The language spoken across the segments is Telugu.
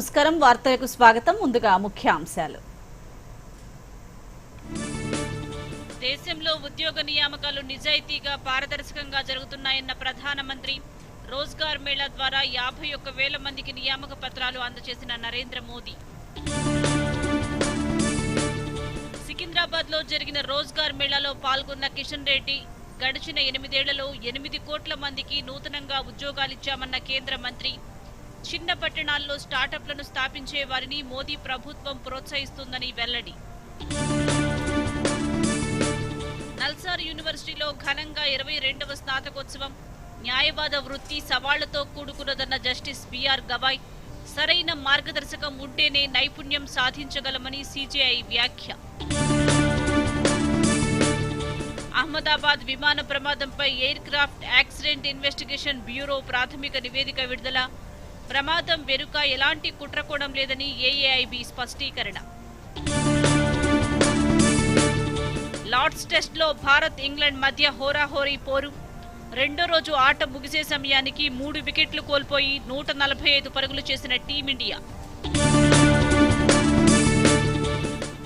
నమస్కారం వార్తలకు స్వాగతం ముందుగా ముఖ్యాంశాలు దేశంలో ఉద్యోగ నియామకాలు నిజాయితీగా పారదర్శకంగా జరుగుతున్నాయన్న ప్రధానమంత్రి రోజ్గార్ మేళా ద్వారా 51,000 మందికి నియామక పత్రాలు అందజేసిన నరేంద్ర మోదీ సికింద్రాబాద్లో జరిగిన రోజ్గార్ మేళాలో పాల్గొన్న కిషన్ రెడ్డి గడిచిన 8 ఏళ్లలో 8 కోట్ల మందికి నూతనంగా ఉద్యోగాలిచ్చామన్న కేంద్ర మంత్రి చిన్న పట్టణాల్లో స్టార్టప్లను స్థాపించే వారిని మోదీ ప్రభుత్వం ప్రోత్సహిస్తుందని వెల్లడి నల్సార్ యూనివర్సిటీలో ఘనంగా 22వ స్నాతకోత్సవం న్యాయవాద వృత్తి సవాళ్లతో కూడుకున్నదన్న జస్టిస్ బిఆర్ గవాయ్ సరైన మార్గదర్శకం ఉంటేనే నైపుణ్యం సాధించగలమని సిజేఐ వ్యాఖ్య అహ్మదాబాద్ విమాన ప్రమాదంపై aircraft accident investigation bureau ప్రాథమిక నివేదిక విడుదల ప్రమాదం వెనుక ఎలాంటి కుట్రకోణం లేదని ఏఏఐబి స్పష్టీకరణ లార్డ్స్ టెస్ట్లో భారత్ ఇంగ్లాండ్ మధ్య హోరాహోరీ పోరు రెండో రోజు ఆట ముగిసే సమయానికి 3 వికెట్లు కోల్పోయి 145 పరుగులు చేసిన టీమిండియా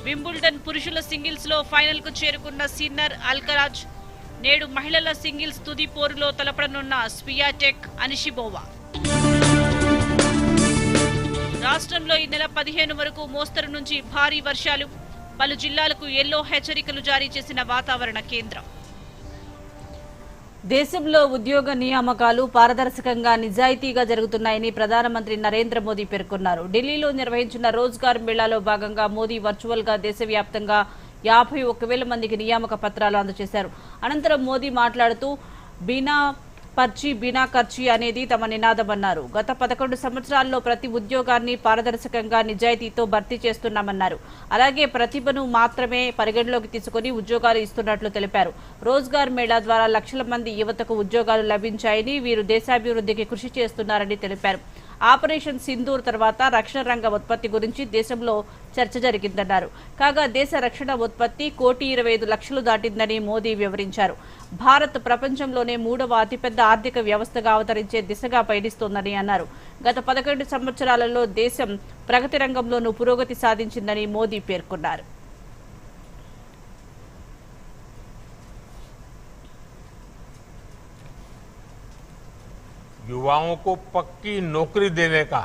వింబుల్డన్ పురుషుల సింగిల్స్ లో ఫైనల్ కు చేరుకున్న సిన్నర్ అల్కరాజ్ నేడు మహిళల సింగిల్స్ తుది పోరులో తలపడనున్న స్వియాటెక్ అనిషిబోవా రాష్ట్రంలో ఈ నెల 15 వరకు మోస్తరు నుంచి భారీ వర్షాలు పలు జిల్లాలకు ఎల్లో హెచ్చరికలు జారీ చేసిన వాతావరణ కేంద్రం దేశంలో ఉద్యోగ నియామకాలు పారదర్శకంగా నిజాయితీగా జరుగుతున్నాయని ప్రధానమంత్రి నరేంద్ర మోదీ పేర్కొన్నారు. ఢిల్లీలో నిర్వహించిన రోజ్గార్ మేళాలో భాగంగా మోదీ వర్చువల్ గా దేశవ్యాప్తంగా 51,000 మందికి నియామక పత్రాలు అందజేశారు. అనంతరం మోదీ మాట్లాడుతూ బినా పర్చి బినా ఖర్చీ అనేది తమ నినాదమన్నారు. గత 11 సంవత్సరాల్లో ప్రతి ఉద్యోగాన్ని పారదర్శకంగా నిజాయితీతో భర్తీ చేస్తున్నామన్నారు. అలాగే ప్రతిభను మాత్రమే పరిగణలోకి తీసుకుని ఉద్యోగాలు ఇస్తున్నట్లు తెలిపారు. రోజ్గార్ మేళా ద్వారా లక్షల మంది యువతకు ఉద్యోగాలు లభించాయని వీరు దేశాభివృద్ధికి కృషి చేస్తున్నారని తెలిపారు. ఆపరేషన్ సింధూర్ తర్వాత రక్షణ రంగ ఉత్పత్తి గురించి దేశంలో చర్చ జరిగిందన్నారు. కాగా దేశ రక్షణ ఉత్పత్తి 1,25,00,000 దాటిందని మోదీ వివరించారు. భారత్ ప్రపంచంలోనే 3వ అతిపెద్ద ఆర్థిక వ్యవస్థగా అవతరించే దిశగా పయనిస్తోందని అన్నారు. గత 11 సంవత్సరాలలో దేశం ప్రగతి రంగంలోనూ పురోగతి సాధించిందని మోదీ పేర్కొన్నారు. युवाओं को पक्की नौकरी देने का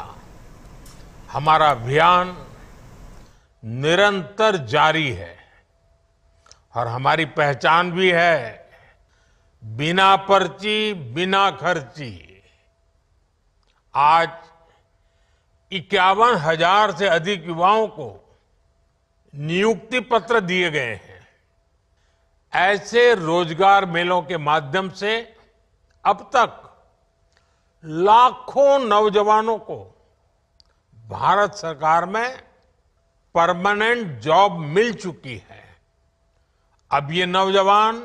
हमारा अभियान निरंतर जारी है और हमारी पहचान भी है बिना पर्ची बिना खर्ची। आज 51,000 से अधिक युवाओं को नियुक्ति पत्र दिए गए हैं। ऐसे रोजगार मेलों के माध्यम से अब तक लाखों नौजवानों को भारत सरकार में परमानेंट जॉब मिल चुकी है। अब ये नौजवान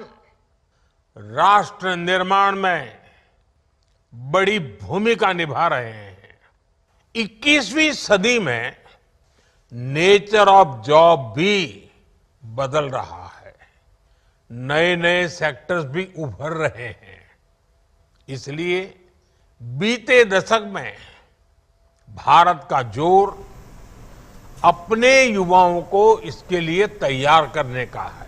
राष्ट्र निर्माण में बड़ी भूमिका निभा रहे हैं। 21वीं सदी में नेचर ऑफ जॉब भी बदल रहा है, नए नए सेक्टर्स भी उभर रहे हैं। इसलिए बीते दशक में भारत का जोर अपने युवाओं को इसके लिए तैयार करने का है।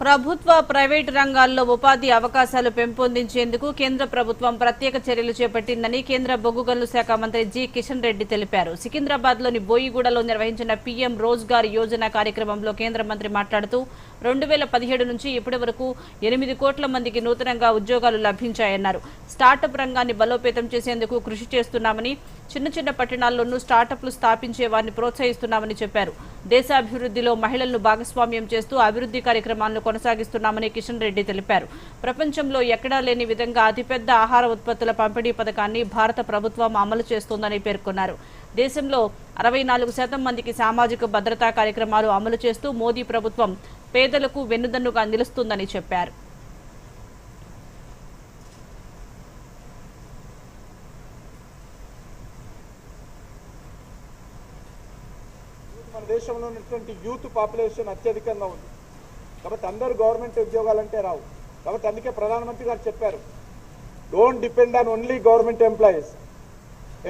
ప్రభుత్వ ప్రైవేటు రంగాల్లో ఉపాధి అవకాశాలు పెంపొందించేందుకు కేంద్ర ప్రభుత్వం ప్రత్యేక చర్యలు చేపట్టిందని కేంద్ర బొగ్గు గనుల శాఖ మంత్రి జి కిషన్ రెడ్డి తెలిపారు. సికింద్రాబాద్లోని బోయిగూడలో నిర్వహించిన పీఎం రోజ్గార్ యోజన కార్యక్రమంలో కేంద్ర మంత్రి మాట్లాడుతూ 2017 నుంచి ఇప్పటి వరకు 8 కోట్ల మందికి నూతనంగా ఉద్యోగాలు లభించాయన్నారు. స్టార్టప్ రంగాన్ని బలోపేతం చేసేందుకు కృషి చేస్తున్నామని, చిన్న చిన్న పట్టణాల్లోనూ స్టార్టప్లు స్థాపించే వారిని ప్రోత్సహిస్తున్నామని చెప్పారు. దేశాభివృద్ధిలో మహిళలను భాగస్వామ్యం చేస్తూ అభివృద్ధి కార్యక్రమాలను కొనసాగిస్తున్నామని కిషన్ రెడ్డి తెలిపారు. ప్రపంచంలో ఎక్కడా లేని విధంగా అతిపెద్ద ఆహార ఉత్పత్తుల పంపిణీ పథకాన్ని భారత ప్రభుత్వం అమలు చేస్తోందని పేర్కొన్నారు. దేశంలో 64% మందికి సామాజిక భద్రతా కార్యక్రమాలు అమలు చేస్తూ మోదీ ప్రభుత్వం పేదలకు వెన్నుదన్నుగా నిలుస్తుందని చెప్పారు. మన దేశంలో ఉన్నటువంటి యూత్ పాపులేషన్ అత్యధికంగా ఉంది కాబట్టి అందరూ గవర్నమెంట్ ఉద్యోగాలంటే రావు కాబట్టి అందుకే ప్రధానమంత్రి గారు చెప్పారు don't depend on only government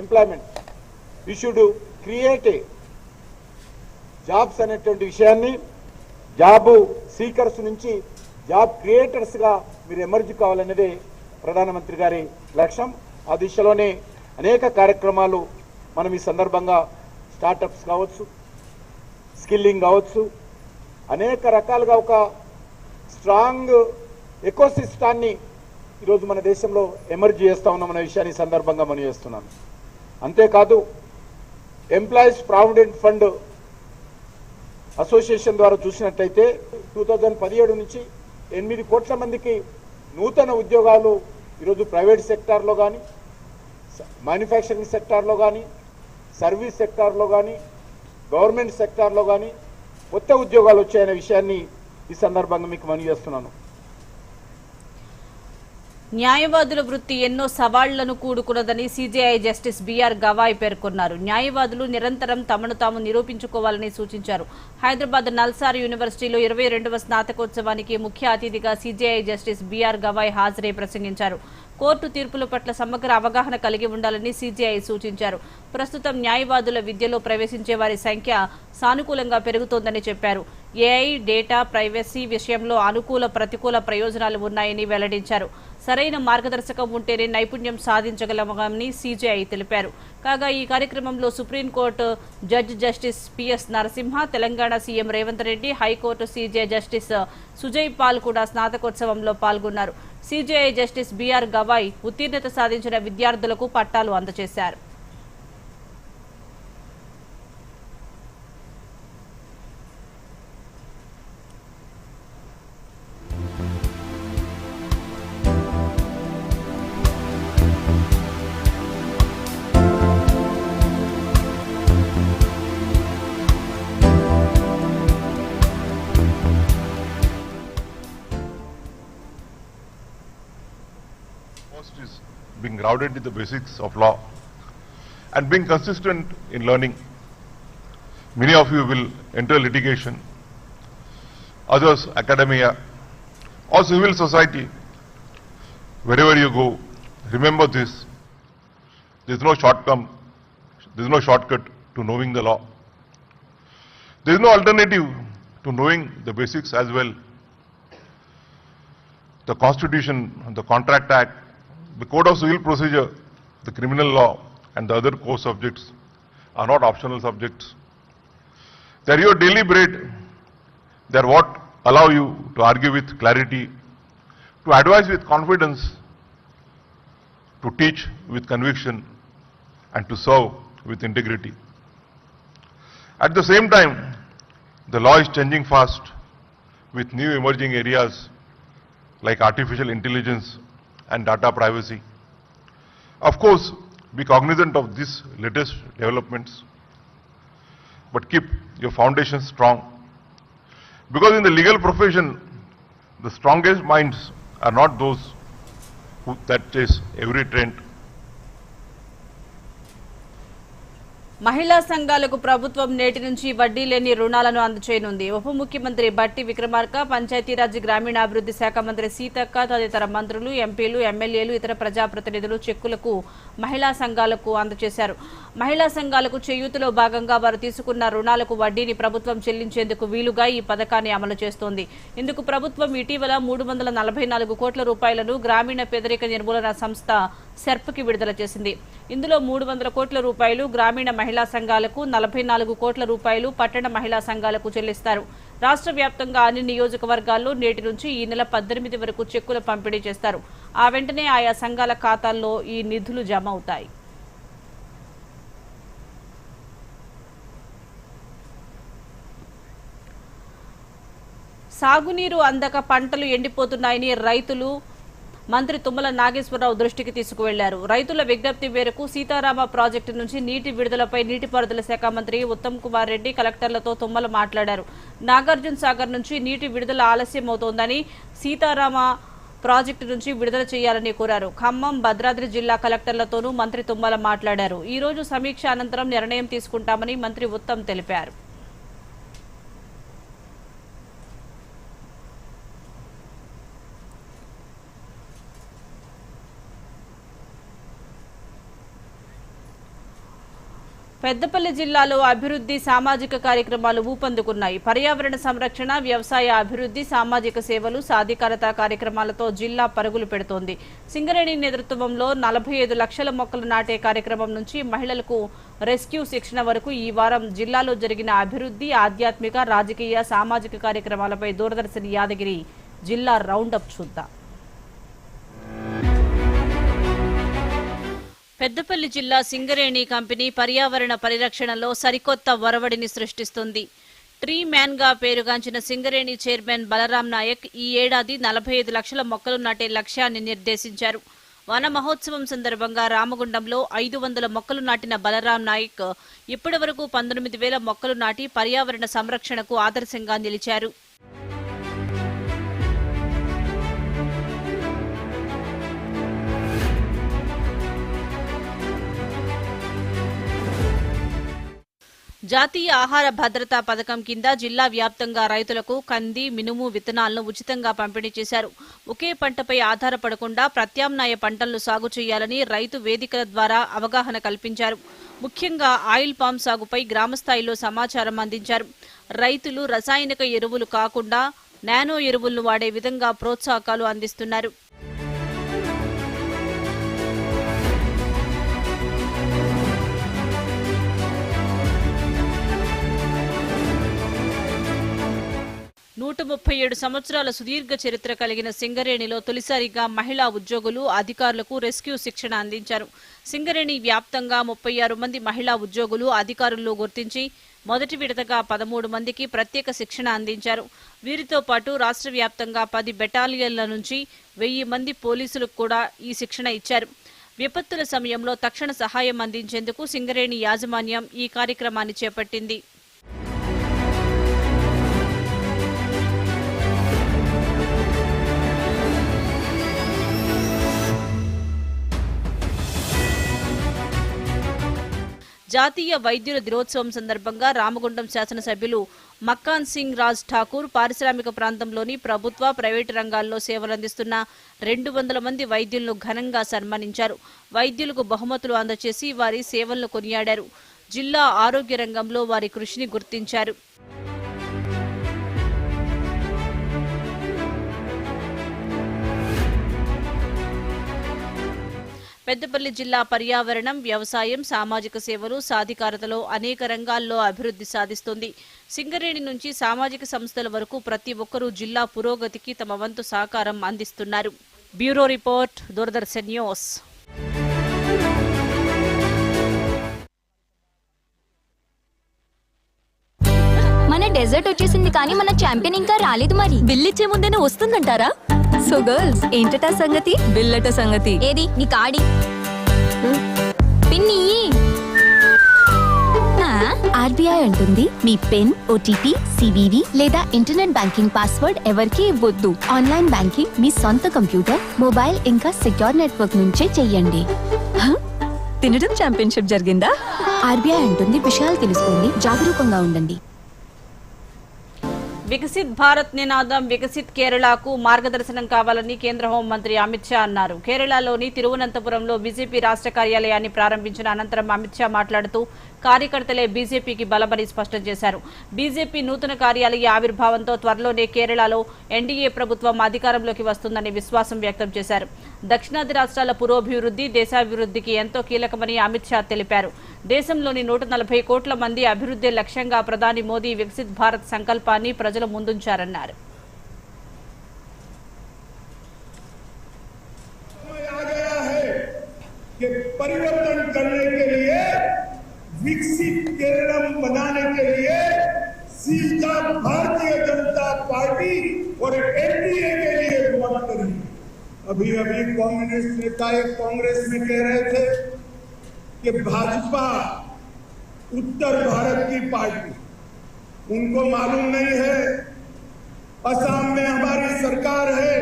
employment. We should create a jobs అనేటువంటి విషయాన్ని జాబ్ సీకర్స్ నుంచి జాబ్ క్రియేటర్స్గా మీరు ఎమర్జ్ కావాలనేదే ప్రధానమంత్రి గారి లక్ష్యం. ఆ దిశలోనే అనేక కార్యక్రమాలు మనం ఈ సందర్భంగా స్టార్టప్స్ కావచ్చు, స్కిల్లింగ్ కావచ్చు, అనేక రకాలుగా ఒక స్ట్రాంగ్ ఎకోసిస్టాన్ని ఈరోజు మన దేశంలో ఎమర్జ్ చేస్తూ ఉన్నామన్న విషయాన్ని సందర్భంగా మనం చేస్తున్నాను. అంతేకాదు ఎంప్లాయీస్ ప్రావిడెంట్ ఫండ్ అసోసియేషన్ ద్వారా చూసినట్లయితే 2017 నుంచి 8 కోట్ల మందికి నూతన ఉద్యోగాలు ఈరోజు ప్రైవేట్ సెక్టార్లో కానీ, మ్యానుఫ్యాక్చరింగ్ సెక్టార్లో కానీ, సర్వీస్ సెక్టార్లో కానీ, గవర్నమెంట్ సెక్టార్లో కానీ కొత్త ఉద్యోగాలు వచ్చాయనే విషయాన్ని ఈ సందర్భంగా మీకు మనవి చేస్తున్నాను. న్యాయవాదుల వృత్తి ఎన్నో సవాళ్లను కూడుకున్నదని సీజేఐ జస్టిస్ బిఆర్ గవాయ్ పేర్కొన్నారు. న్యాయవాదులు నిరంతరం తమను తాము నిరూపించుకోవాలని సూచించారు. హైదరాబాద్ నల్సార్ యూనివర్సిటీలో 22వ స్నాతకోత్సవానికి ముఖ్య అతిథిగా సీజేఐ జస్టిస్ బిఆర్ గవాయ్ హాజరై ప్రసంగించారు. కోర్టు తీర్పుల పట్ల సమగ్ర అవగాహన కలిగి ఉండాలని సీజేఐ సూచించారు. ప్రస్తుతం న్యాయవాదుల విద్యలో ప్రవేశించే వారి సంఖ్య సానుకూలంగా పెరుగుతోందని చెప్పారు. ఏఐ, డేటా, ప్రైవసీ విషయంలో అనుకూల, ప్రతికూల ప్రయోజనాలు ఉన్నాయని వెల్లడించారు. సరైన మార్గదర్శకం ఉంటేనే నైపుణ్యం సాధించగలమని సీజేఐ తెలిపారు. కాగా ఈ కార్యక్రమంలో Supreme Court judge justice PS Narasimha, Telangana CM Revanth Reddy, High Court CJ justice Sujoy Paul కూడా స్నాతకోత్సవంలో పాల్గొన్నారు. సీజేఐ జస్టిస్ బిఆర్ గవాయ్ ఉత్తీర్ణత సాధించిన విద్యార్థులకు పట్టాలు అందజేశారు. Is being grounded in the basics of law and being consistent in learning. Many of you will enter litigation, others academia or civil society. Wherever you go, remember this: there is no shortcut to knowing the law. There is no alternative to knowing the basics as well. The Constitution, the Contract Act, the Code of Civil Procedure, the criminal law and the other core subjects are not optional subjects. They are your daily bread. They are what allow you to argue with clarity, to advise with confidence, to teach with conviction and to serve with integrity. At the same time, the law is changing fast with new emerging areas like artificial intelligence and data privacy. Of course, be cognizant of these latest developments, but keep your foundation strong. Because in the legal profession, the strongest minds are not those that chase every trend. మహిళా సంఘాలకు ప్రభుత్వం నేటి నుంచి వడ్డీ లేని రుణాలను అందజేయనుంది. ఉప ముఖ్యమంత్రి బట్టి విక్రమార్క, పంచాయతీరాజ్ గ్రామీణాభివృద్ధి శాఖ మంత్రి సీతక్క తదితర మంత్రులు, ఎంపీలు, ఎమ్మెల్యేలు, ఇతర ప్రజాప్రతినిధులు చెక్కులకు మహిళా సంఘాలకు అందజేశారు. మహిళా సంఘాలకు చేయూతలో భాగంగా వారు తీసుకున్న రుణాలకు వడ్డీని ప్రభుత్వం చెల్లించేందుకు వీలుగా ఈ పథకాన్ని అమలు చేస్తోంది. ఇందుకు ప్రభుత్వం ఇటీవల 344 కోట్ల రూపాయలను గ్రామీణ పేదరిక నిర్మూలన సంస్థ సెర్ప్కి విడుదల చేసింది. ఇందులో 300 కోట్ల రూపాయలు గ్రామీణ మహిళా సంఘాలకు, 44 కోట్ల రూపాయలు పట్టణ మహిళా సంఘాలకు చెల్లిస్తారు. రాష్ట్ర వ్యాప్తంగా అన్ని నియోజకవర్గాల్లో నేటి నుంచి ఈ నెల 18 వరకు చెక్కుల పంపిణీ చేస్తారు. ఆ వెంటనే ఆయా సంఘాల ఖాతాల్లో ఈ నిధులు జమ అవుతాయి. సాగునీరు అందక పంటలు ఎండిపోతున్నాయని రైతులు మంత్రి తుమ్మల నాగేశ్వరరావు దృష్టికి తీసుకువెళ్లారు. రైతుల విజ్ఞప్తి మేరకు సీతారామ ప్రాజెక్టు నుంచి నీటి విడుదలపై నీటిపారుదల శాఖ మంత్రి ఉత్తమ్ కుమార్ రెడ్డి కలెక్టర్లతో తుమ్మల మాట్లాడారు. నాగార్జున సాగర్ నుంచి నీటి విడుదల ఆలస్యం అవుతోందని, సీతారామ ప్రాజెక్టు నుంచి విడుదల చేయాలని కోరారు. ఖమ్మం, భద్రాద్రి జిల్లా కలెక్టర్లతోనూ మంత్రి తుమ్మల మాట్లాడారు. ఈ రోజు సమీక్ష అనంతరం నిర్ణయం తీసుకుంటామని మంత్రి ఉత్తమ్ తెలిపారు. పెద్దపల్లి జిల్లాలో అభివృద్ధి సామాజిక కార్యక్రమాలు ఊపందుకున్నాయి. పర్యావరణ సంరక్షణ, వ్యవసాయ అభివృద్ధి, సామాజిక సేవలు, సాధికారత కార్యక్రమాలతో జిల్లా పరుగులు పెడుతోంది. సింగరేణి నేతృత్వంలో 45 లక్షల మొక్కలు నాటే కార్యక్రమం నుంచి మహిళలకు రెస్క్యూ శిక్షణ వరకు ఈ వారం జిల్లాలో జరిగిన అభివృద్ధి, ఆధ్యాత్మిక, రాజకీయ, సామాజిక కార్యక్రమాలపై దూరదర్శన్ యాదగిరి జిల్లా రౌండప్ చూద్దాం. పెద్దపల్లి జిల్లా సింగరేణి కంపెనీ పర్యావరణ పరిరక్షణలో సరికొత్త ఒరవడిని సృష్టిస్తుంది. ట్రీ మ్యాన్ గా పేరుగాంచిన సింగరేణి చైర్మన్ బలరాం నాయక్ ఈ ఏడాది 45 లక్షల మొక్కలు నాటే లక్ష్యాన్ని నిర్దేశించారు. వన మహోత్సవం సందర్భంగా రామగుండంలో 500 మొక్కలు నాటిన బలరాం నాయక్ ఇప్పటి వరకు 19,000 మొక్కలు నాటి పర్యావరణ సంరక్షణకు ఆదర్శంగా నిలిచారు. జాతీయ ఆహార భద్రతా పథకం కింద జిల్లా వ్యాప్తంగా రైతులకు కంది, మినుము విత్తనాలను ఉచితంగా పంపిణీ చేశారు. ఒకే పంటపై ఆధారపడకుండా ప్రత్యామ్నాయ పంటలను సాగు చేయాలని రైతు వేదికల ద్వారా అవగాహన కల్పించారు. ముఖ్యంగా ఆయిల్ పామ్ సాగుపై గ్రామస్థాయిలో సమాచారం అందించారు. రైతులు రసాయనిక ఎరువులు కాకుండా నానో ఎరువులను వాడే విధంగా ప్రోత్సాహకాలు అందిస్తున్నారు. నూట 37 సంవత్సరాల సుదీర్ఘ చరిత్ర కలిగిన సింగరేణిలో తొలిసారిగా మహిళా ఉద్యోగులు, అధికారులకు రెస్క్యూ శిక్షణ అందించారు. సింగరేణి వ్యాప్తంగా 36 మంది మహిళా ఉద్యోగులు, అధికారులు గుర్తించి మొదటి విడతగా 13 మందికి ప్రత్యేక శిక్షణ అందించారు. వీరితో పాటు రాష్ట్ర వ్యాప్తంగా 10 బెటాలియన్ల నుంచి 1000 మంది పోలీసులకు కూడా ఈ శిక్షణ ఇచ్చారు. విపత్తుల సమయంలో తక్షణ సహాయం అందించేందుకు సింగరేణి యాజమాన్యం ఈ కార్యక్రమాన్ని చేపట్టింది. జాతీయ వైద్యుల దినోత్సవం సందర్భంగా రామగుండం శాసనసభ్యులు మక్కాన్ సింగ్ రాజ్ ఠాకూర్ పారిశ్రామిక ప్రాంతంలోని ప్రభుత్వ, ప్రైవేటు రంగాల్లో సేవలందిస్తున్న 200 మంది వైద్యులను ఘనంగా సన్మానించారు. వైద్యులకు బహుమతులు అందజేసి వారి సేవలను కొనియాడారు. జిల్లా ఆరోగ్య రంగంలో వారి కృషిని గుర్తించారు. పెద్దపల్లి జిల్లా పర్యావరణం, వ్యవసాయం, సామాజిక సేవలు, సాధికారతలో అనేక రంగాల్లో అభివృద్ధి సాధిస్తుంది. సింగరేణి నుంచి సామాజిక సంస్థల వరకు ప్రతి ఒక్కరూ జిల్లా పురోగతికి తమ వంతు సహకారం అందిస్తున్నారు. Bureau report, Doordarshan news. మన డెజర్ట్ వచ్చేసింది కానీ మన ఛాంపియన్ ఇంకా రాలేదు. మరి బిల్లిచ్చే ముందేనే వస్తుందంటారా? సో గర్ల్స్, ఏంటట సంగతి? బిల్లట సంగతి ఏది నీ కాడి పిన్ని? ఆర్బీఐ అంటుంది మీ పిన్, ఓటీపీ, సివివి లేదా ఇంటర్నెట్ బ్యాంకింగ్ పాస్వర్డ్ ఎవరికీ ఇవ్వొద్దు. ఆన్లైన్ బ్యాంకింగ్ మీ సొంత కంప్యూటర్, మొబైల్ ఇంకా సెక్యూర్ నెట్వర్క్ నుంచే చెయ్యండి. తినడం ఛాంపియన్షిప్ జరిగిందా? ఆర్బీఐ అంటుంది విషయాలు తెలుసుకోండి, జాగరూకంగా ఉండండి. వికసిత్ భారత్ నినాదం వికసిత్ కేరళకు మార్గదర్శనం కావాలని కేంద్ర హోంమంత్రి అమిత్ షా అన్నారు. కేరళలోని తిరువనంతపురంలో బీజేపీ రాష్ట్ర కార్యాలయాన్ని ప్రారంభించిన అనంతరం అమిత్ షా మాట్లాడుతూ కార్యకర్తలే బీజేపీకి బలమని స్పష్టం చేశారు. బీజేపీ నూతన కార్యాలయ ఆవిర్భావంతో త్వరలోనే కేరళలో ఎన్డీఏ ప్రభుత్వం అధికారంలోకి వస్తుందని విశ్వాసం వ్యక్తం చేశారు. దక్షిణాది రాష్ట్రాల పురోభివృద్ధి దేశాభివృద్ధికి ఎంతో కీలకమని అమిత్ షా తెలిపారు. దేశంలోని 140 కోట్ల మంది అభివృద్ధి లక్ష్యంగా ప్రధాని మోదీ వికసిత్ భారత్ సంకల్పాన్ని ప్రజల ముందుంచారన్నారు. परिवर्तन करने के लिए, विकसित केरल बनाने के लिए सीधा भारतीय जनता पार्टी और एनडीए के लिए वोट करें। अभी कम्युनिस्ट नेता कांग्रेस में कह रहे थे कि भाजपा उत्तर भारत की पार्टी, उनको मालूम नहीं है असम में हमारी सरकार है,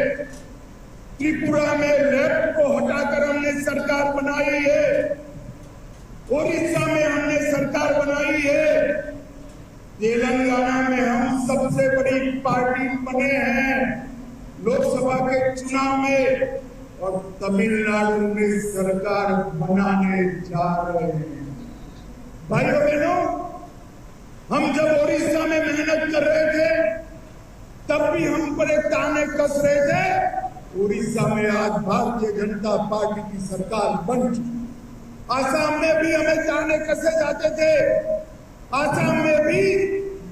त्रिपुरा में लेफ्ट को हटाकर हमने सरकार बनाई है, ओडिशा में हमने सरकार बनाई है, तेलंगाना में हम सबसे बड़ी पार्टी बने हैं लोकसभा के चुनाव में, और तमिलनाडु में सरकार बनाने जा रहे हैं। भाइयों बहनों, हम जब ओडिशा में मेहनत कर रहे थे तब भी हम पर एक ताने कस रहे थे। ओडिशा में आज भारतीय जनता पार्टी की सरकार बन चुकी। आसाम में भी हमें ताने कसे जाते थे। आसाम में भी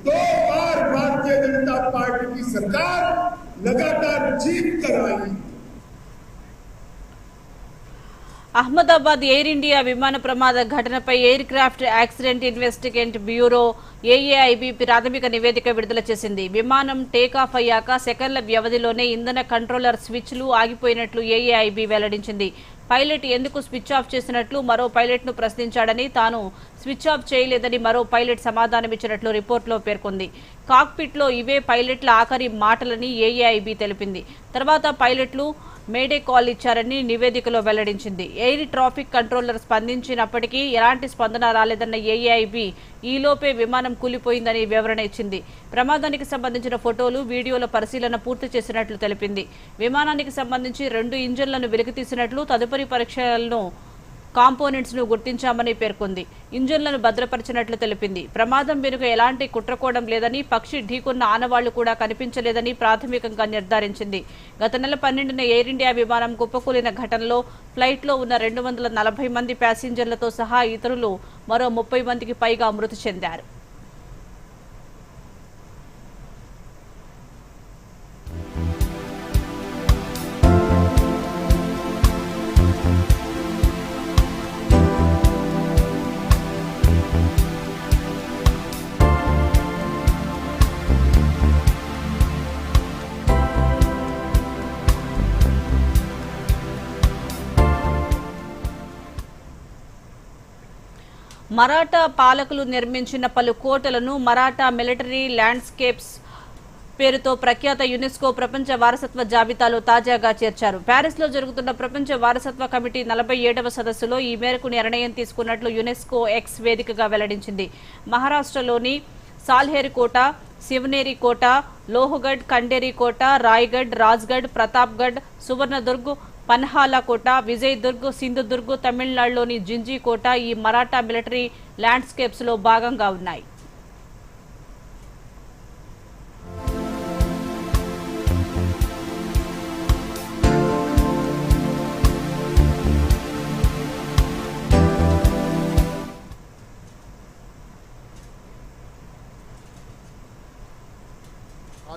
2 बार भारतीय जनता पार्टी की सरकार लगातार जीत कर आई। అహ్మదాబాద్ ఎయిర్ ఇండియా విమాన ప్రమాద ఘటనపై aircraft accident investigate bureau AAIB ప్రాథమిక నివేదిక విడుదల చేసింది. విమానం టేకాఫ్ అయ్యాక సెకన్ల వ్యవధిలోనే ఇంధన కంట్రోలర్ స్విచ్లు ఆగిపోయినట్లు ఏఏఐబీ వెల్లడించింది. పైలట్ ఎందుకు స్విచ్ ఆఫ్ చేసినట్లు మరో పైలట్ను ప్రశ్నించాడని, తాను స్విచ్ ఆఫ్ చేయలేదని మరో పైలట్ సమాధానమిచ్చినట్లు రిపోర్టులో పేర్కొంది. కాక్పిట్లో ఇవే పైలట్ల ఆఖరి మాటలని ఏఏఐబీ తెలిపింది. తర్వాత పైలట్లు మేడే కాల్ ఇచ్చారని నివేదికలో వెల్లడించింది. ఎయిర్ ట్రాఫిక్ కంట్రోలర్ స్పందించినప్పటికీ ఎలాంటి స్పందన రాలేదన్న ఏఏఐబీ ఈలోపే విమానం కూలిపోయిందని వివరణ ఇచ్చింది. ప్రమాదానికి సంబంధించిన ఫోటోలు, వీడియోల పరిశీలన పూర్తి చేసినట్లు తెలిపింది. విమానానికి సంబంధించి 2 ఇంజన్లను వెలికితీసినట్లు, తదుపరి పరీక్షలను కాంపోనెంట్స్ ను గుర్తించామని పేర్కొంది. ఇంజన్లను భద్రపరిచినట్లు తెలిపింది. ప్రమాదం వెనుక ఎలాంటి కుట్రకోవడం లేదని, పక్షి ఢీకొన్న ఆనవాళ్లు కూడా కనిపించలేదని ప్రాథమికంగా నిర్ధారించింది. గత నెల 12న ఎయిర్ ఇండియా విమానం కుప్పకూలిన ఘటనలో ఫ్లైట్లో ఉన్న 240 మంది ప్యాసింజర్లతో సహా ఇతరులు మరో 30 మందికి పైగా మృతి చెందారు. మరాఠా పాలకులు నిర్మించిన పలు కోటలను మరాఠా మిలిటరీ ల్యాండ్స్కేప్స్ పేరుతో ప్రఖ్యాత యునెస్కో ప్రపంచ వారసత్వ జాబితాలో తాజాగా చేర్చారు. ప్యారిస్ లో జరుగుతున్న ప్రపంచ వారసత్వ కమిటీ 47వ సదస్సులో ఈ మేరకు నిర్ణయం తీసుకున్నట్లు యునెస్కో ఎక్స్ వేదికగా వెల్లడించింది. మహారాష్ట్రలోని సాల్హేర్ కోట, శివనేరి కోట, లోహగఢ్, ఖండేరి కోట, రాయ్గఢ్, రాజ్గఢ్, ప్రతాప్గఢ్, సువర్ణదుర్గ్, పన్హాలా కోట, విజయదుర్గ్, సింధుదుర్గ్, తమిళనాడులోని జింజీ కోట ఈ మరాఠా మిలిటరీ ల్యాండ్స్కేప్స్ లో భాగంగా ఉన్నాయి.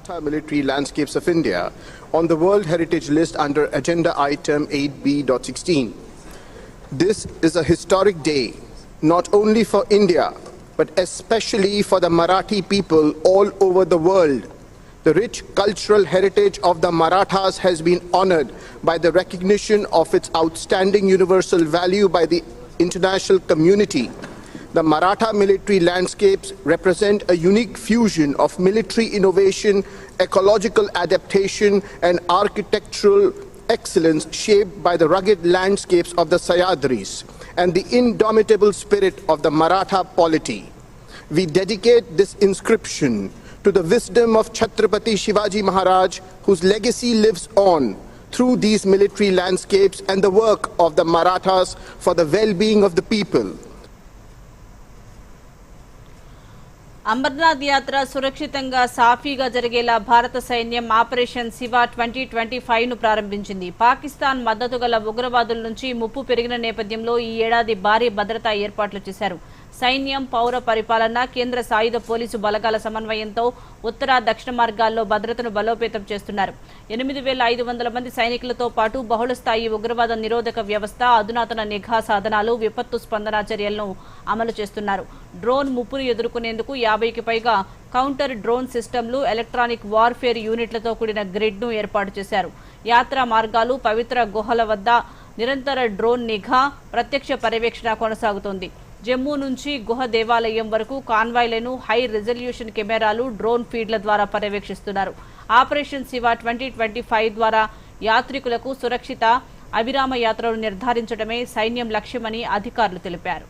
Maratha Military Landscapes of India on the World Heritage List under Agenda Item 8B.16. This is a historic day, not only for India, but especially for the Marathi people all over the world. The rich cultural heritage of the Marathas has been honored by the recognition of its outstanding universal value by the international community. The Maratha military landscapes represent a unique fusion of military innovation, ecological adaptation, and architectural excellence shaped by the rugged landscapes of the Sahyadris and the indomitable spirit of the Maratha polity. We dedicate this inscription to the wisdom of Chhatrapati Shivaji Maharaj, whose legacy lives on through these military landscapes and the work of the Marathas for the well-being of the people. Amarnath యాత్ర సురక్షితంగా సాఫీగా జరిగేలా భారత సైన్యం ఆపరేషన్ శివ 2025ను ప్రారంభించింది. పాకిస్తాన్ మద్దతు గల ఉగ్రవాదుల నుంచి ముప్పు పెరిగిన నేపథ్యంలో ఈ ఏడాది భారీ భద్రతా ఏర్పాట్లు చేశారు. సైన్యం, పౌర పరిపాలన, కేంద్ర సాయుధ పోలీసు బలగాల సమన్వయంతో ఉత్తర, దక్షిణ మార్గాల్లో భద్రతను బలోపేతం చేస్తున్నారు. 8,500 మంది సైనికులతో పాటు బహుళస్థాయి ఉగ్రవాద నిరోధక వ్యవస్థ, అధునాతన నిఘా సాధనాలు, విపత్తు స్పందన చర్యలను అమలు చేస్తున్నారు. డ్రోన్ ముప్పును ఎదుర్కొనేందుకు 50కి పైగా కౌంటర్ డ్రోన్ సిస్టమ్లు, ఎలక్ట్రానిక్ వార్ఫేర్ యూనిట్లతో కూడిన గ్రిడ్ను ఏర్పాటు చేశారు. యాత్రా మార్గాలు, పవిత్ర గుహల వద్ద నిరంతర డ్రోన్ నిఘా, ప్రత్యక్ష పర్యవేక్షణ కొనసాగుతోంది. జమ్మూ నుంచి గుహ దేవాలయం వరకు కాన్వాయ్లను హై రిజల్యూషన్ కెమెరాలు, డ్రోన్ ఫీడ్ల ద్వారా పర్యవేక్షిస్తున్నారు. ఆపరేషన్ శివ 2025 ద్వారా యాత్రికులకు సురక్షిత, అవిరామ యాత్రలు నిర్ధారించడమే సైన్యం లక్ష్యమని అధికారులు తెలిపారు.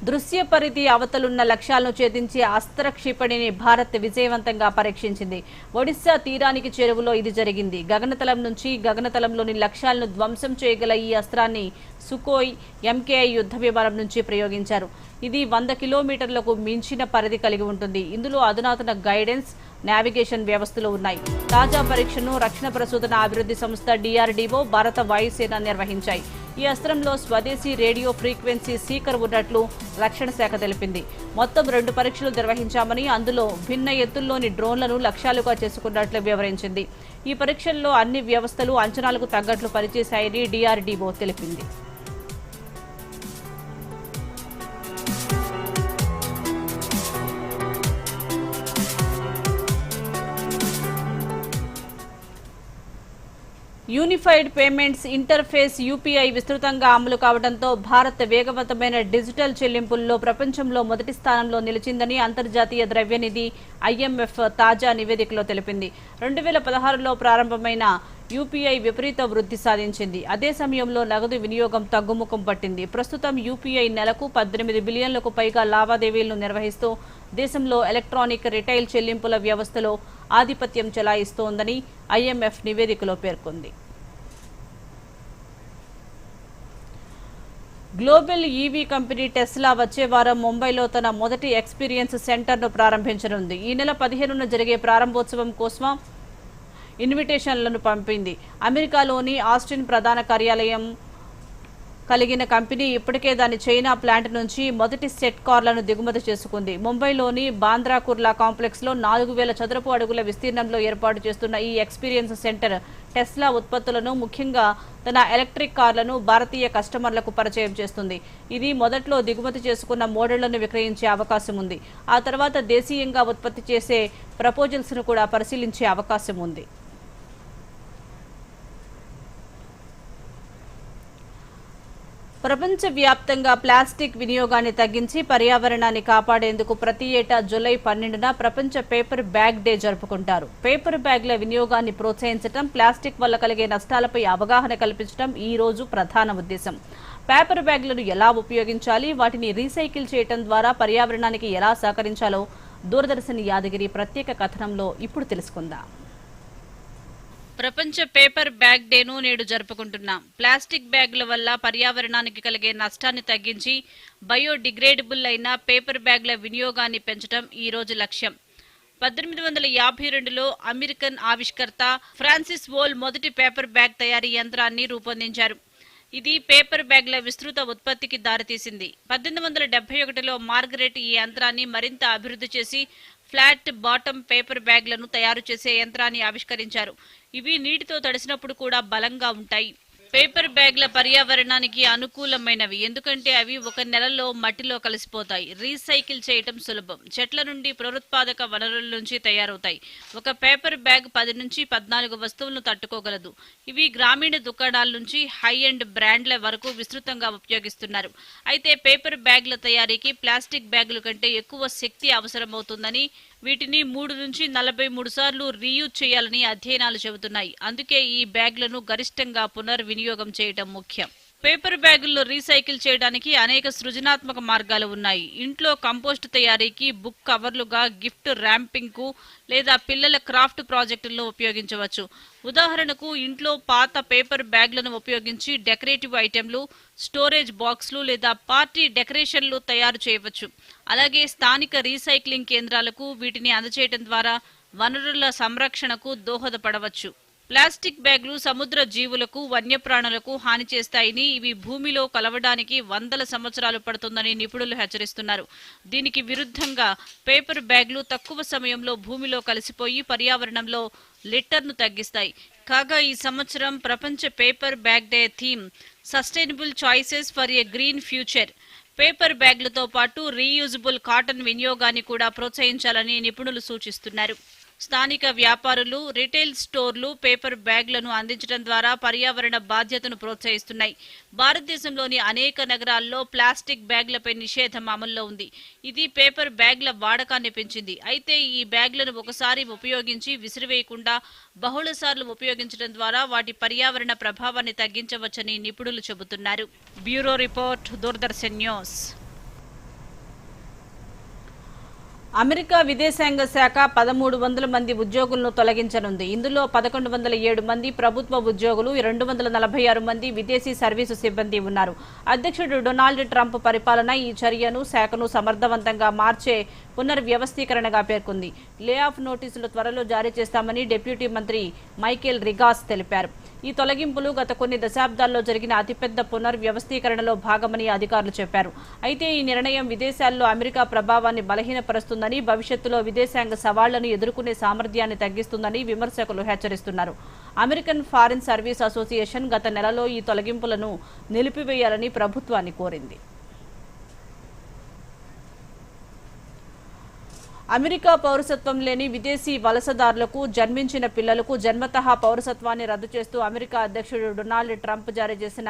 దృశ్య పరిధి అవతలున్న లక్ష్యాలను ఛేదించి అస్త్ర క్షిపణిని భారత్ విజయవంతంగా పరీక్షించింది. ఒడిశా తీరానికి చేరువలో ఇది జరిగింది. గగనతలం నుంచి గగనతలంలోని లక్ష్యాలను ధ్వంసం చేయగల ఈ అస్త్రాన్ని సుకోయ్ ఎంకేఐ యుద్ధ విమానం నుంచి ప్రయోగించారు. ఇది 100 కిలోమీటర్లకు మించిన పరిధి కలిగి ఉంటుంది. ఇందులో అధునాతన గైడెన్స్, నావిగేషన్ వ్యవస్థలు ఉన్నాయి. తాజా పరీక్షను రక్షణ పరిశోధన అభివృద్ధి సంస్థ DRDO, భారత వాయుసేన నిర్వహించాయి. ఈ అస్త్రంలో స్వదేశీ రేడియో ఫ్రీక్వెన్సీ సీకర్ ఉన్నట్లు రక్షణ శాఖ తెలిపింది. మొత్తం 2 పరీక్షలు నిర్వహించామని, అందులో భిన్న ఎత్తుల్లోని డ్రోన్లను లక్ష్యాలుగా చేసుకున్నట్లు వివరించింది. ఈ పరీక్షల్లో అన్ని వ్యవస్థలు అంచనాలకు తగ్గట్లు పనిచేశాయని DRDO తెలిపింది. యూనిఫైడ్ పేమెంట్స్ ఇంటర్ఫేస్ UPI విస్తృతంగా అమలు కావడంతో భారత్ వేగవంతమైన డిజిటల్ చెల్లింపుల్లో ప్రపంచంలో మొదటి స్థానంలో నిలిచిందని అంతర్జాతీయ ద్రవ్యనిధి IMF తాజా నివేదికలో తెలిపింది. 2016లో ప్రారంభమైన UPI విపరీత వృద్ధి సాధించింది. అదే సమయంలో నగదు వినియోగం తగ్గుముఖం పట్టింది. ప్రస్తుతం UPI నెలకు 18 బిలియన్లకు పైగా లావాదేవీలను నిర్వహిస్తూ దేశంలో ఎలక్ట్రానిక్ రిటైల్ చెల్లింపుల వ్యవస్థలో ఆధిపత్యం చెలాయిస్తోందని IMF నివేదికలో పేర్కొంది. గ్లోబల్ EV కంపెనీ టెస్లా వచ్చే వారం ముంబైలో తన మొదటి ఎక్స్పీరియన్స్ సెంటర్ను ప్రారంభించనుంది. ఈ నెల 15న జరిగే ప్రారంభోత్సవం కోసం ఇన్విటేషన్లను పంపింది. అమెరికాలోని ఆస్టిన్ ప్రధాన కార్యాలయం కలిగిన కంపెనీ ఇప్పటికే దాని చైనా ప్లాంట్ నుంచి మొదటి సెట్ కార్లను దిగుమతి చేసుకుంది. ముంబైలోని బాంద్రా కుర్లా కాంప్లెక్స్లో 4000 చదరపు అడుగుల విస్తీర్ణంలో ఏర్పాటు చేస్తున్న ఈ ఎక్స్పీరియన్స్ సెంటర్ టెస్లా ఉత్పత్తులను, ముఖ్యంగా తన ఎలక్ట్రిక్ కార్లను భారతీయ కస్టమర్లకు పరిచయం చేస్తుంది. ఇది మొదట్లో దిగుమతి చేసుకున్న మోడళ్లను విక్రయించే అవకాశం ఉంది. ఆ తర్వాత దేశీయంగా ఉత్పత్తి చేసే ప్రపోజల్స్ను కూడా పరిశీలించే అవకాశం ఉంది. ప్రపంచవ్యాప్తంగా ప్లాస్టిక్ వినియోగాన్ని తగ్గించి పర్యావరణాన్ని కాపాడేందుకు ప్రతి ఏటా జూలై 12న ప్రపంచ పేపర్ బ్యాగ్ డే జరుపుకుంటారు. పేపర్ బ్యాగ్ల వినియోగాన్ని ప్రోత్సహించడం, ప్లాస్టిక్ వల్ల కలిగే నష్టాలపై అవగాహన కల్పించడం ఈ రోజు ప్రధాన ఉద్దేశం. పేపర్ బ్యాగ్లను ఎలా ఉపయోగించాలి, వాటిని రీసైకిల్ చేయడం ద్వారా పర్యావరణానికి ఎలా సహకరించాలో దూరదర్శన్ యాదగిరి ప్రత్యేక కథనంలో ఇప్పుడు తెలుసుకుందాం. ప్రపంచ పేపర్ బ్యాగ్ డేను నేడు జరుపుకుంటున్నాం. ప్లాస్టిక్ బ్యాగుల వల్ల పర్యావరణానికి కలిగే నష్టాన్ని తగ్గించి బయోడిగ్రేడబుల్ అయిన పేపర్ బ్యాగుల వినియోగాన్ని పెంచడం ఈ రోజు లక్ష్యం. 1852లో అమెరికన్ ఆవిష్కర్త ఫ్రాన్సిస్ వోల్ మొదటి పేపర్ బ్యాగ్ తయారీ యంత్రాన్ని రూపొందించారు. ఇది పేపర్ బ్యాగ్ల విస్తృత ఉత్పత్తికి దారితీసింది. 1871లో మార్గరెట్ ఈ యంత్రాన్ని మరింత అభివృద్ధి చేసి ఫ్లాట్ బాటమ్ పేపర్ బ్యాగ్లను తయారు చేసే యంత్రాన్ని ఆవిష్కరించారు. ఇవి నీటితో తడిసినప్పుడు కూడా బలంగా ఉంటాయి. పేపర్ బ్యాగ్ల పర్యావరణానికి అనుకూలమైనవి, ఎందుకంటే అవి 1 నెలలో మట్టిలో కలిసిపోతాయి. రీసైకిల్ చేయటం సులభం. చెట్ల నుండి పునరుత్పాదక వనరుల నుంచి తయారవుతాయి. ఒక పేపర్ బ్యాగ్ 10 నుంచి 14 వస్తువులను తట్టుకోగలదు. ఇవి గ్రామీణ దుకాణాల నుంచి హై ఎండ్ బ్రాండ్ల వరకు విస్తృతంగా ఉపయోగిస్తున్నారు. అయితే పేపర్ బ్యాగ్ల తయారీకి ప్లాస్టిక్ బ్యాగుల కంటే ఎక్కువ శక్తి అవసరమవుతుందని, వీటిని 3 నుంచి 43 సార్లు రీయూజ్ చేయాలని అధ్యయనాలు చెబుతున్నాయి. అందుకే ఈ బ్యాగ్లను గరిష్టంగా పునర్వినియోగం చేయడం ముఖ్యం. పేపర్ బ్యాగుల్లో రీసైకిల్ చేయడానికి అనేక సృజనాత్మక మార్గాలు ఉన్నాయి. ఇంట్లో కంపోస్ట్ తయారీకి, బుక్ కవర్లుగా, గిఫ్ట్ ర్యాంపింగ్ కు లేదా పిల్లల క్రాఫ్ట్ ప్రాజెక్టుల్లో ఉపయోగించవచ్చు. ఉదాహరణకు ఇంట్లో పాత పేపర్ బ్యాగ్లను ఉపయోగించి డెకరేటివ్ ఐటెంలు, స్టోరేజ్ బాక్స్లు లేదా పార్టీ డెకరేషన్లు తయారు చేయవచ్చు. అలాగే స్థానిక రీసైక్లింగ్ కేంద్రాలకు వీటిని అందజేయడం ద్వారా వనరుల సంరక్షణకు దోహదపడవచ్చు. ప్లాస్టిక్ బ్యాగులు సముద్ర జీవులకు, వన్యప్రాణులకు హాని చేస్తాయని, ఇవి భూమిలో కలవడానికి 100 సంవత్సరాలు పడుతుందని నిపుణులు హెచ్చరిస్తున్నారు. దీనికి విరుద్ధంగా పేపర్ బ్యాగులు తక్కువ సమయంలో భూమిలో కలిసిపోయి పర్యావరణంలో లిట్టర్ను తగ్గిస్తాయి. కాగా ఈ సంవత్సరం ప్రపంచ paper bag day theme sustainable choices for a green future. Paper బ్యాగ్లతో పాటు రీయూజబుల్ కాటన్ వినియోగాన్ని కూడా ప్రోత్సహించాలని నిపుణులు సూచిస్తున్నారు. స్థానిక వ్యాపారులు, రిటైల్ స్టోర్లు పేపర్ బ్యాగ్లను అందించడం ద్వారా పర్యావరణ బాధ్యతను ప్రోత్సహిస్తున్నాయి. భారతదేశంలోని అనేక నగరాల్లో ప్లాస్టిక్ బ్యాగ్లపై నిషేధం అమల్లో ఉంది. ఇది పేపర్ బ్యాగ్ల వాడకాన్ని పెంచింది. అయితే ఈ బ్యాగ్లను ఒకసారి ఉపయోగించి విసిరివేయకుండా బహుళసార్లు ఉపయోగించడం ద్వారా వాటి పర్యావరణ ప్రభావాన్ని తగ్గించవచ్చని నిపుణులు చెబుతున్నారు. Bureau report, Doordarshan news. America విదేశాంగ శాఖ 1300 మంది ఉద్యోగులను తొలగించనుంది. ఇందులో 1107 మంది ప్రభుత్వ ఉద్యోగులు, 246 మంది విదేశీ సర్వీసు సిబ్బంది ఉన్నారు. అధ్యక్షుడు డొనాల్డ్ ట్రంప్ పరిపాలన ఈ చర్యను శాఖను సమర్థవంతంగా మార్చే పునర్వ్యవస్థీకరణగా పేర్కొంది. లే ఆఫ్ నోటీసులు త్వరలో జారీ చేస్తామని డిప్యూటీ మంత్రి మైకేల్ రిగాస్ తెలిపారు. ఈ తొలగింపులు గత కొన్ని దశాబ్దాల్లో జరిగిన అతిపెద్ద పునర్వ్యవస్థీకరణలో భాగమని అధికారులు చెప్పారు. అయితే ఈ నిర్ణయం విదేశాల్లో అమెరికా ప్రభావాన్ని బలహీనపరుస్తుందని, భవిష్యత్తులో విదేశాంగ సవాళ్లను ఎదుర్కొనే సామర్థ్యాన్ని తగ్గిస్తుందని విమర్శకులు హెచ్చరిస్తున్నారు. అమెరికన్ ఫారిన్ సర్వీస్ అసోసియేషన్ గత నెలలో ఈ తొలగింపులను నిలిపివేయాలని ప్రభుత్వాన్ని కోరింది. అమెరికా పౌరసత్వం లేని విదేశీ వలసదారులకు జన్మించిన పిల్లలకు జన్మతః పౌరసత్వాన్ని రద్దు చేస్తూ అమెరికా అధ్యక్షుడు డొనాల్డ్ ట్రంప్ జారీ చేసిన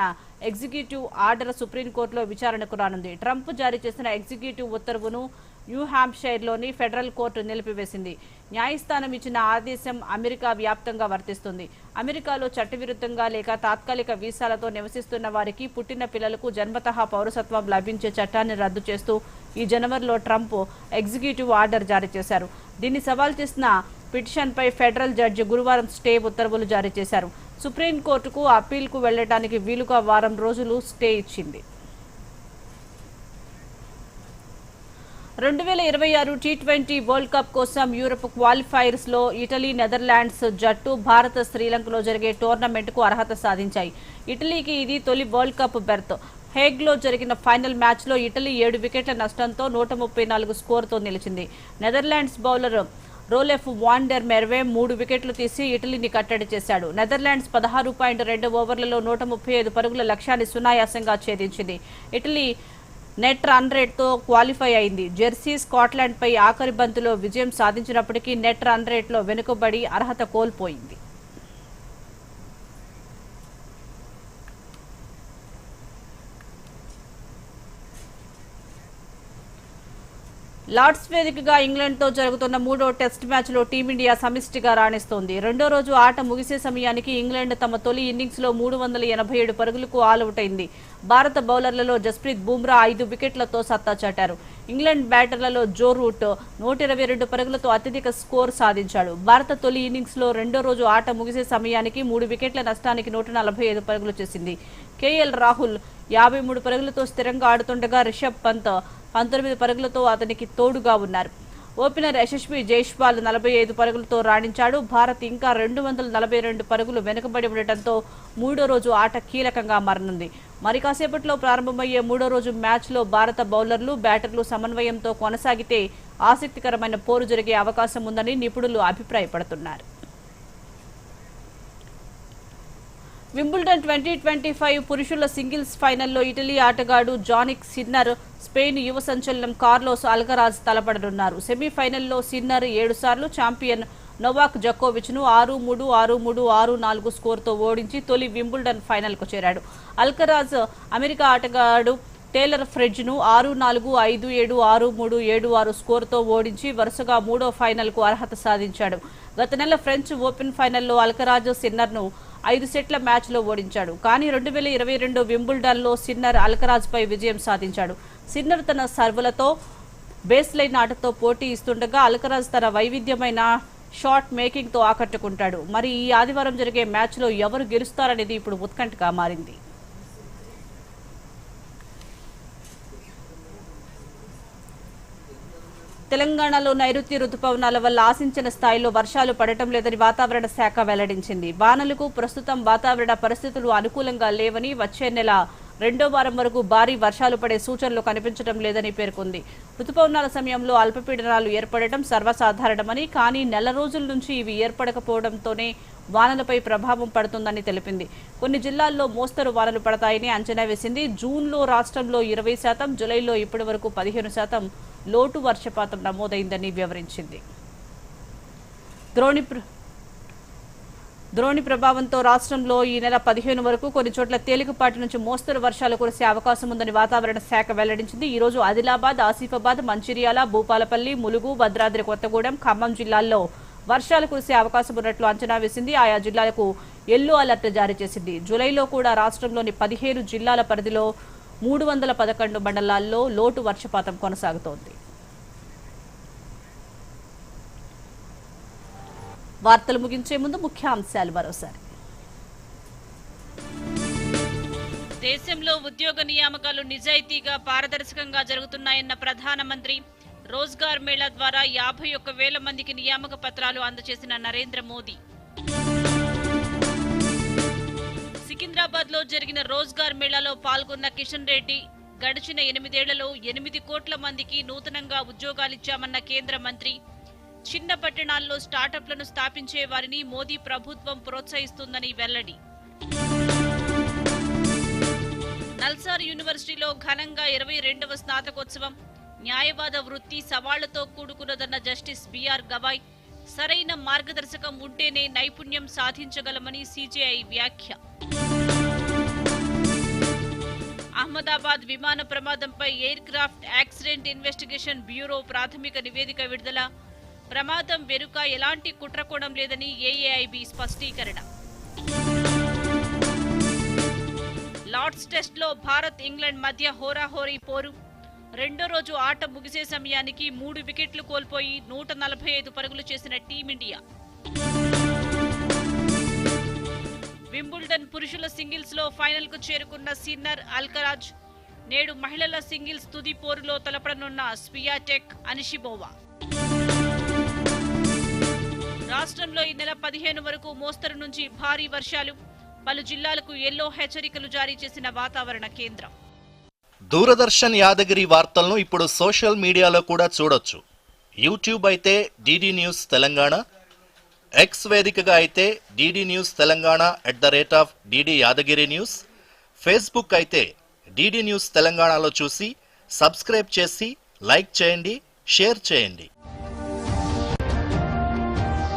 ఎగ్జిక్యూటివ్ ఆర్డర్ సుప్రీంకోర్టులో విచారణకు రానుంది. ట్రంప్ జారీ చేసిన ఎగ్జిక్యూటివ్ ఉత్తర్వును న్యూ హ్యాంప్షైర్లోని ఫెడరల్ కోర్టు నిలిపివేసింది. న్యాయస్థానం ఇచ్చిన ఆదేశం అమెరికా వ్యాప్తంగా వర్తిస్తుంది. అమెరికాలో చట్టవిరుద్ధంగా లేక తాత్కాలిక వీసాలతో నివసిస్తున్న వారికి పుట్టిన పిల్లలకు జన్మతః పౌరసత్వం లభించే చట్టాన్ని రద్దు చేస్తూ ఈ జనవరిలో ట్రంప్ ఎగ్జిక్యూటివ్ ఆర్డర్ జారీ చేశారు. దీన్ని సవాల్ చేసిన పిటిషన్పై ఫెడరల్ జడ్జి గురువారం స్టే ఉత్తర్వులు జారీ చేశారు. సుప్రీంకోర్టుకు అప్పీల్కు వెళ్లడానికి వీలుగా వారం రోజులు స్టే ఇచ్చింది. 2026 టీ20 వరల్డ్ కప్ కోసం యూరప్ క్వాలిఫైర్స్ లో ఇటలీ, నెదర్లాండ్స్ జట్టు భారత, శ్రీలంకలో జరిగే టోర్నమెంట్కు అర్హత సాధించాయి. ఇటలీకి ఇది తొలి వరల్డ్ కప్ బెర్త్. హేగ్లో జరిగిన ఫైనల్ మ్యాచ్లో ఇటలీ 7 వికెట్ల నష్టంతో 134 స్కోరుతో నిలిచింది. నెదర్లాండ్స్ బౌలర్ రోలెఫ్ వాండర్ మెర్వే 3 వికెట్లు తీసి ఇటలీని కట్టడి చేశాడు. నెదర్లాండ్స్ 16.2 ఓవర్లలో 135 పరుగుల లక్ష్యాన్ని సునాయాసంగా ఛేదించింది. ఇటలీ నెట్ రన్ రేట్తో క్వాలిఫై అయింది. జెర్సీ స్కాట్లాండ్పై ఆఖరి బంతిలో విజయం సాధించినప్పటికీ నెట్ రన్ రేట్లో వెనుకబడి అర్హత కోల్పోయింది. లార్డ్స్ వేదికగా ఇంగ్లాండ్తో జరుగుతున్న 3వ టెస్ట్ మ్యాచ్లో టీమిండియా సమిష్టిగా రాణిస్తోంది. రెండో రోజు ఆట ముగిసే సమయానికి ఇంగ్లాండ్ తమ తొలి ఇన్నింగ్స్లో 387 పరుగులకు ఆలౌట్ అయింది. భారత బౌలర్లలో జస్ప్రీత్ బుమ్రా 5 వికెట్లతో సత్తా చాటారు. ఇంగ్లాండ్ బ్యాటర్లలో జో రూట్ 122 పరుగులతో అత్యధిక స్కోర్ సాధించాడు. భారత తొలి ఇన్నింగ్స్లో రెండో రోజు ఆట ముగిసే సమయానికి 3 వికెట్ల నష్టానికి 145 పరుగులు చేసింది. కేఎల్ రాహుల్ 53 పరుగులతో స్థిరంగా ఆడుతుండగా రిషబ్ పంత్ 19 పరుగులతో అతనికి తోడుగా ఉన్నారు. ఓపెనర్ యశస్వి జైస్వాల్ 45 పరుగులతో రాణించాడు. భారత్ ఇంకా 242 పరుగులు వెనుకబడి ఉండటంతో మూడో రోజు ఆట కీలకంగా మారనుంది. మరి కాసేపట్లో ప్రారంభమయ్యే మూడో రోజు మ్యాచ్లో భారత బౌలర్లు, బ్యాటర్లు సమన్వయంతో కొనసాగితే ఆసక్తికరమైన పోరు జరిగే అవకాశం ఉందని నిపుణులు అభిప్రాయపడుతున్నారు. వింబుల్డన్ 2025 పురుషుల సింగిల్స్ ఫైనల్లో ఇటలీ ఆటగాడు జానిక్ సిన్నర్, స్పెయిన్ యువ సంచలనం కార్లోస్ అల్కరాజ్ తలపడనున్నారు. సెమీఫైనల్లో సిన్నర్ 7 సార్లు ఛాంపియన్ నోవాక్ జకోవిచ్ ను 6-3, 6-3, 6-4 స్కోరుతో ఓడించి తొలి వింబుల్డన్ ఫైనల్కు చేరాడు. అల్కరాజ్ అమెరికా ఆటగాడు టేలర్ ఫ్రెడ్జ్ ను 6-4, 5-7, 6-3, 7-6 స్కోరుతో ఓడించి వరుసగా మూడో ఫైనల్కు అర్హత సాధించాడు. గత నెల ఫ్రెంచ్ ఓపెన్ ఫైనల్లో అల్కరాజ్ సిన్నర్ ను 5 సెట్ల మ్యాచ్లో ఓడించాడు. కానీ 2022 వింబుల్డన్లో సిన్నర్ అల్కరాజ్పై విజయం సాధించాడు. సిన్నర్ తన సర్వులతో బేస్లైన్ ఆటతో పోటీ ఇస్తుండగా అల్కరాజ్ తన వైవిధ్యమైన షాట్ మేకింగ్తో ఆకట్టుకుంటాడు. మరి ఈ ఆదివారం జరిగే మ్యాచ్లో ఎవరు గెలుస్తారనేది ఇప్పుడు ఉత్కంఠగా మారింది. తెలంగాణలో నైరుతి రుతుపవనాల వల్ల ఆశించిన స్థాయిలో వర్షాలు పడటం లేదని వాతావరణ శాఖ వెల్లడించింది. వానలకు ప్రస్తుతం వాతావరణ పరిస్థితులు అనుకూలంగా లేవని, వచ్చే నెల రెండో వారం వరకు భారీ వర్షాలు పడే సూచనలు కనిపించడం లేదని పేర్కొంది. రుతుపవనాల సమయంలో అల్పపీడనాలు ఏర్పడటం సర్వసాధారణమని, కానీ నెల రోజుల నుంచి ఇవి ఏర్పడకపోవడంతోనే వానలపై ప్రభావం పడుతుందని తెలిపింది. కొన్ని జిల్లాల్లో మోస్తరు వానలు పడతాయని అంచనా వేసింది. జూన్లో రాష్ట్రంలో 20%, జూలైలో ఇప్పటి వరకు 15% లోటు వర్షపాతం నమోదైందని వివరించింది. ద్రోణి ప్రభావంతో రాష్ట్రంలో ఈ నెల 15 వరకు కొన్ని చోట్ల తేలికపాటి నుంచి మోస్తరు వర్షాలు కురిసే అవకాశం ఉందని వాతావరణ శాఖ వెల్లడించింది. ఈ రోజు ఆదిలాబాద్, ఆసిఫాబాద్, మంచిర్యాల, భూపాలపల్లి, ములుగు, భద్రాద్రి కొత్తగూడెం, ఖమ్మం జిల్లాల్లో వర్షాలు కురిసే అవకాశం ఉన్నట్లు అంచనా వేసింది. ఆయా జిల్లాలకు ఎల్లో అలర్ట్ జారీ చేసింది. జూలైలో కూడా రాష్ట్రంలోని 15 జిల్లాల పరిధిలో 311 మండలాల్లో లోటు వర్షపాతం కొనసాగుతోంది. వార్తలు ముగించే ముందు ముఖ్యాంశాలు మరోసారి. దేశంలో ఉద్యోగ నియామకాలు నిజాయితీగా పారదర్శకంగా జరుగుతున్నాయన్న ప్రధానమంత్రి. రోజ్గార్ మేళా ద్వారా 51,000 మందికి నియామక పత్రాలు అందజేసిన నరేంద్ర మోదీ. సికింద్రాబాద్ లో జరిగిన రోజ్గార్ మేళాలో పాల్గొన్న కిషన్ రెడ్డి గడిచిన 8 ఏళ్లలో 8 కోట్ల మందికి నూతనంగా ఉద్యోగాలిచ్చామన్న కేంద్ర మంత్రి. చిన్న పట్టణాల్లో స్టార్టప్లను స్థాపించే వారిని మోదీ ప్రభుత్వం ప్రోత్సహిస్తుందని వెల్లడి. నల్సార్ యూనివర్సిటీలో ఘనంగా 22వ స్నాతకోత్సవం. న్యాయవాద వృత్తి సవాళ్లతో కూడుకున్నదన్న జస్టిస్ బిఆర్ గవాయ్. సరైన మార్గదర్శకం ఉంటేనే నైపుణ్యం సాధించగలమని సిజేఐ వ్యాఖ్య. అహ్మదాబాద్ విమాన ప్రమాదంపై aircraft accident investigation bureau ప్రాథమిక నివేదిక విడుదల. ప్రమాదం వెనుక ఎలాంటి కుట్రకోణం లేదని ఏఏఐబి స్పష్టీకరణ. లార్డ్స్ టెస్ట్ లో భారత్ ఇంగ్లాండ్ మధ్య హోరాహోరీ పోరు. రెండో రోజు ఆట ముగిసే సమయానికి 3 వికెట్లు కోల్పోయి 145 పరుగులు చేసిన టీమిండియా. వింబుల్డన్ పురుషుల సింగిల్స్ లో ఫైనల్ కు చేరుకున్న సిన్నర్, అల్కరాజ్. నేడు మహిళల సింగిల్స్ తుది పోరులో తలపడనున్న స్వియాటెక్, అనిషిబోవా. రాష్ట్రంలో ఈ నెల 15 వరకు మోస్తరు నుంచి భారీ వర్షాలు. పలు జిల్లాలకు ఎల్లో హెచ్చరికలు జారీ చేసిన వాతావరణ కేంద్రం. దూరదర్శన్ యాదగిరి వార్తలను ఇప్పుడు సోషల్ మీడియాలో కూడా చూడొచ్చు. యూట్యూబ్ అయితే డిడి న్యూస్ తెలంగాణ, ఎక్స్ వేదికగా అయితే DD news Telangana @DD Yadagiri news, Facebook అయితే డిడి న్యూస్ తెలంగాణలో చూసి సబ్స్క్రైబ్ చేసి లైక్ చేయండి, షేర్ చేయండి.